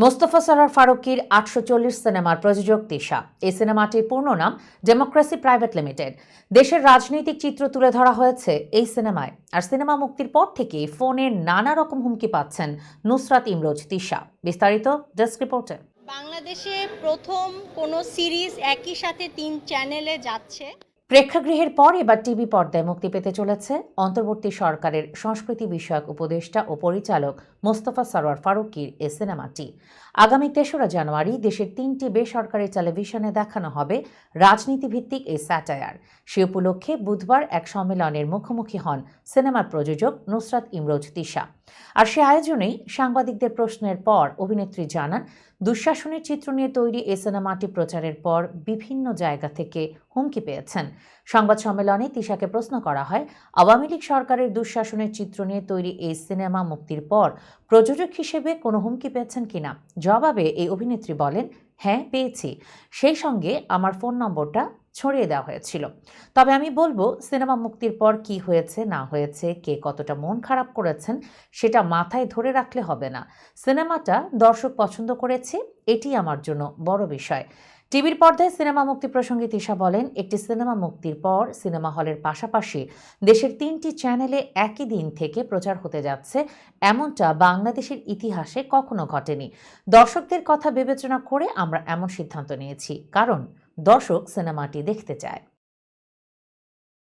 মোস্তফা সরোয়ার ফারুকীর ৮৪০ সিনেমার প্রযোজক তিশা। এই সিনেমাটির পূর্ণ নাম ডেমোক্রেসি প্রাইভেট লিমিটেড। দেশের রাজনৈতিক চিত্র তুলে ধরা হয়েছে এই সিনেমায়। আর সিনেমা মুক্তির পর থেকেই ফোনে নানা রকম হুমকি পাচ্ছেন নুসরাত ইমরোজ তিশা। বিস্তারিত ডেস্ক রিপোর্টে। বাংলাদেশে প্রথম কোনো সিরিজ একই সাথে ৩ চ্যানেলে যাচ্ছে। প্রেক্ষাগৃহের পর এবার টিভি পর্দায় মুক্তি পেতে চলেছে অন্তর্বর্তী সরকারের সংস্কৃতি বিষয়ক উপদেষ্টা ও পরিচালক মোস্তফা সরোয়ার ফারুকীর এ সিনেমাটি। আগামী ৩রা জানুয়ারি দেশের ৩টি বেসরকারি টেলিভিশনে দেখানো হবে রাজনীতিভিত্তিক এই স্যাটায়ার। সে উপলক্ষে বুধবার এক সম্মেলনের মুখোমুখি হন সিনেমার প্রযোজক নুসরাত ইমরোজ তিশা। আর সে আয়োজনেই সাংবাদিকদের প্রশ্নের পর অভিনেত্রী জানান, দুঃশাসনের চিত্র নিয়ে তৈরি এই সিনেমাটি প্রচারের পর বিভিন্ন জায়গা থেকে হুমকি পেয়েছেন। সংবাদ সম্মেলনে তিশাকে প্রশ্ন করা হয়, আওয়ামী লীগ সরকারের দুঃশাসনের চিত্র নিয়ে তৈরি এই সিনেমা মুক্তির পর প্রযোজক হিসেবে কোনো হুমকি পেয়েছেন কিনা। জবাবে এই অভিনেত্রী বলেন, হ্যাঁ পেয়েছি, সেই সঙ্গে আমার ফোন নম্বরটা ছড়িয়ে দেওয়া হয়েছিল। তবে আমি বলবো, সিনেমা মুক্তির পর কি হয়েছে না হয়েছে, কে কতটা মন খারাপ করেছেন সেটা মাথায় ধরে রাখলে হবে না। সিনেমাটা দর্শক পছন্দ করেছে, এটি আমার জন্য বড় বিষয়। টিভির পর্দায় সিনেমা মুক্তি প্রসঙ্গে তিশা বলেন, একটি সিনেমা মুক্তির পর সিনেমা হলের পাশাপাশি দেশের ৩টি চ্যানেলে একই দিন থেকে প্রচার হতে যাচ্ছে, এমনটা বাংলাদেশের ইতিহাসে কখনো ঘটেনি। দর্শকদের কথা বিবেচনা করে আমরা এমন সিদ্ধান্ত নিয়েছি, কারণ দর্শক সিনেমাটি দেখতে চায়।